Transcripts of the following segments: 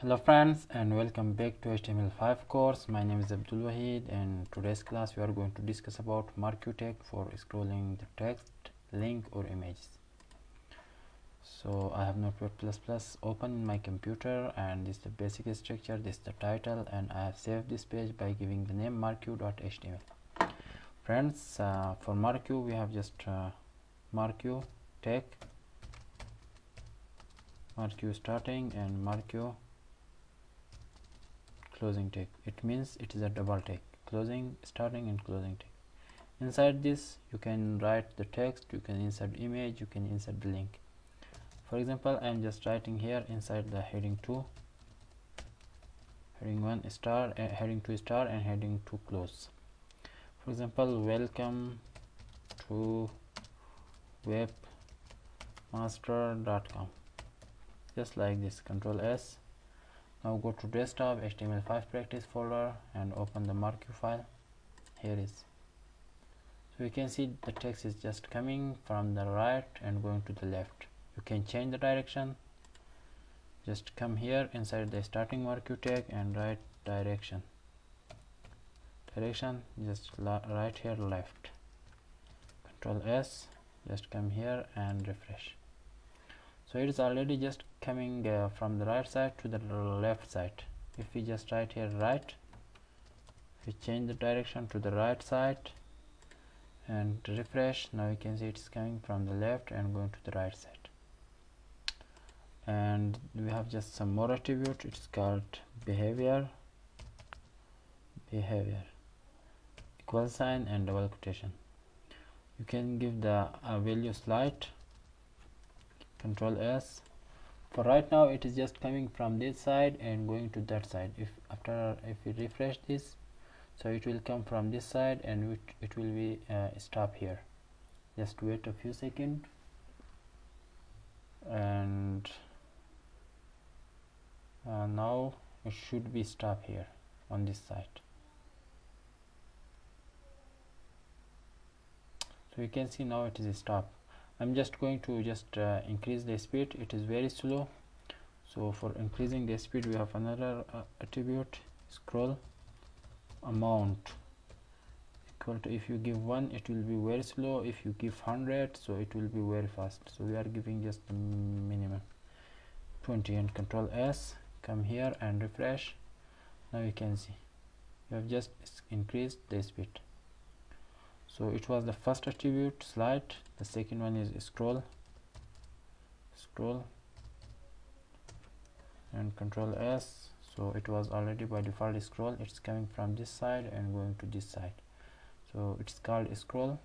Hello friends, and welcome back to HTML5 course. My name is Waheed, and today's class we are going to discuss about marquee tag for scrolling the text, link or images. So I have Notepad++ open in my computer, and this is the basic structure, this is the title, and I have saved this page by giving the name marquee.html. Friends, for marquee we have just marquee tag, marquee starting and marquee closing tag. It means it is a double tag, closing, starting and closing tag. Inside this you can write the text, you can insert image, you can insert the link. For example, I am just writing here inside the heading 2, heading 1 star, heading 2 star and heading 2 close. For example, welcome to webmaster.com, just like this. Control S. Now go to desktop, HTML5 practice folder, and open the marquee file. Here is. So you can see the text is just coming from the right and going to the left. You can change the direction. Just come here inside the starting marquee tag and write direction. Direction, just right here left. Control S. Just come here and refresh. So it is already just coming from the right side to the left side. If we just write here right, if we change the direction to the right side and refresh, now you can see it's coming from the left and going to the right side. And we have just some more attribute. It's called behavior, equal sign and double quotation. You can give the value slide. Control S. For right now it is just coming from this side and going to that side. If we refresh this, so it will come from this side and it will be stop here. Just wait a few seconds, and now it should be stop here on this side. So you can see now it is a stop. I'm just going to increase the speed. It is very slow, so for increasing the speed we have another attribute, scroll amount equal to, if you give 1 it will be very slow, if you give 100 so it will be very fast. So we are giving just the minimum 20 and Control S. Come here and refresh. Now you can see you have just increased the speed. So it was the first attribute, slide. The second one is scroll, and Control S. So it was already by default scroll. It's coming from this side and going to this side, so it's called scroll.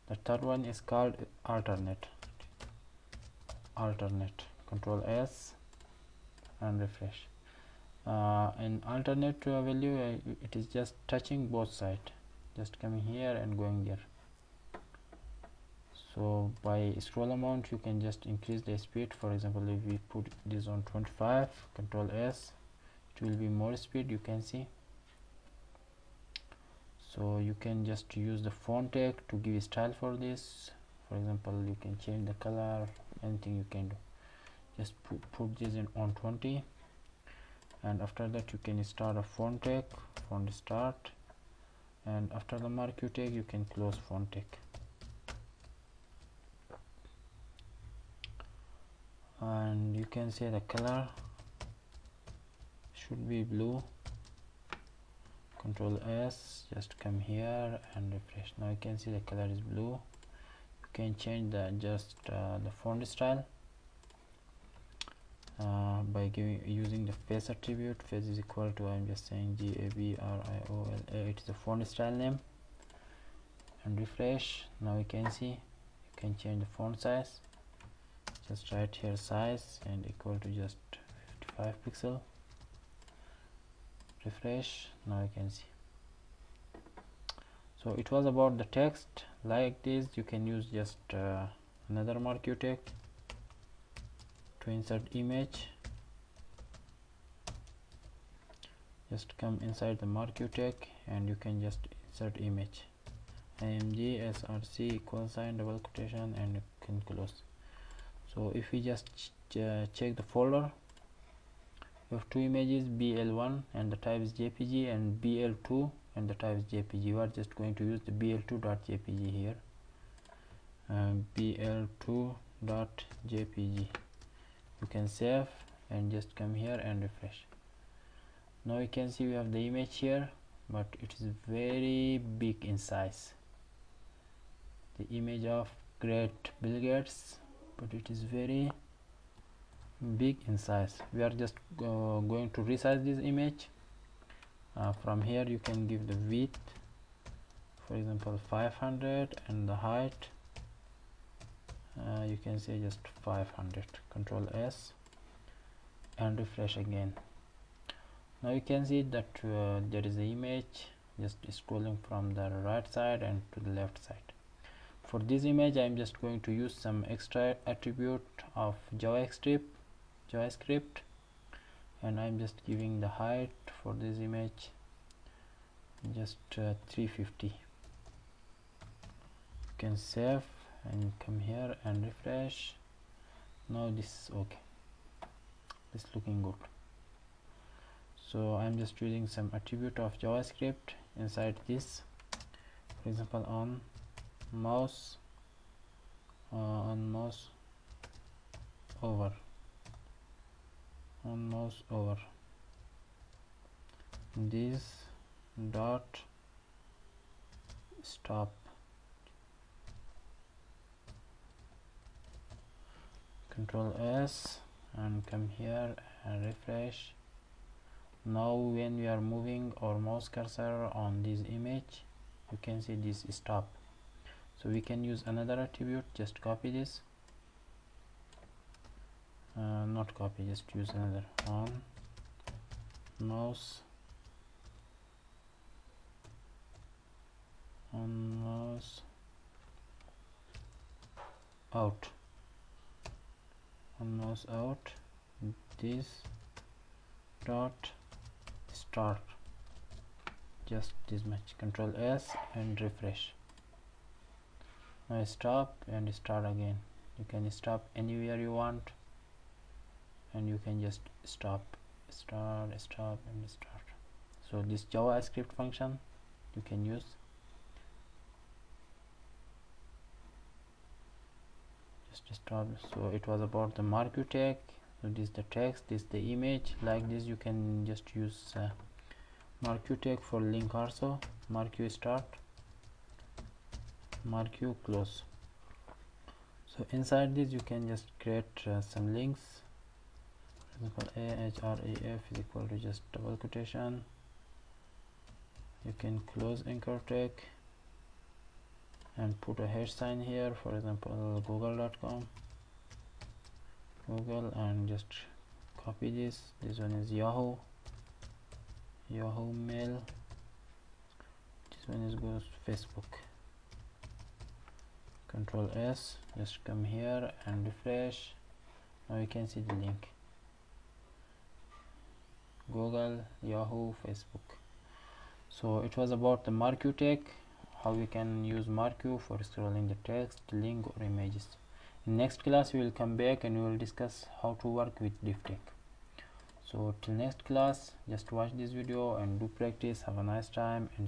The third one is called alternate. Control S and refresh. In alternate value, it is just touching both sides, just coming here and going there. So by scroll amount you can just increase the speed. For example, if we put this on 25, Control S, it will be more speed, you can see. So you can just use the font tag to give style for this. For example, you can change the color, anything you can do. Just put this in on 20, and after that you can start a font tag, font start, and after the marquee tag you can close font tag. And you can say the color should be blue. Control S, just come here and refresh. Now you can see the color is blue. You can change the the font style by using the face attribute. Face is equal to, I'm just saying GABRIOLA, it is the font style name, and refresh. Now you can see you can change the font size. Just write here size and equal to just 55 pixel. Refresh. Now you can see. So it was about the text. Like this you can use just another marquee tag to insert image. Just come inside the marquee tag and you can just insert image, img src equal sign double quotation, and you can close. So if we just check the folder, We have two images, bl1 and the type is jpg, and bl2 and the type is jpg. We are just going to use the bl2.jpg here. bl2.jpg. You can save and just come here and refresh. Now you can see we have the image here, but it is very big in size. The image of great Bill Gates, but it is very big in size. We are just going to resize this image. From here you can give the width, for example 500, and the height you can say just 500. Control S and refresh again. Now you can see that there is an image just scrolling from the right side and to the left side. For this image I am just going to use some extra attribute of JavaScript, and I am just giving the height for this image just 350. You can save and come here and refresh. Now this is okay, this is looking good. So I'm just using some attribute of JavaScript inside this. For example, on mouse over, this dot stop. Control S and come here and refresh. Now when we are moving our mouse cursor on this image, you can see this stop. So we can use another attribute. Just copy this, not copy, just use another. On mouse out, on mouse out, this dot start, just this much. Control S and refresh. Now stop and start again. You can stop anywhere you want, and you can just stop, start and start. So this JavaScript function you can use. Just stop. So it was about the marquee tag. So this is the text, this is the image. Like this you can just use marquee tag for link also. Marquee start, marquee close. So inside this you can just create some links. For example, ahref is equal to just double quotation. You can close anchor tag and put a hash sign here. For example, google.com, Google, and just copy this. This one is Yahoo Mail. This one is goes Facebook. Control S, just come here and refresh. Now you can see the link: Google, Yahoo, Facebook. So it was about the marquee tag, how we can use marquee for scrolling the text, link, or images. In next class we will come back and we will discuss how to work with div tag. So till next class, just watch this video and do practice. Have a nice time and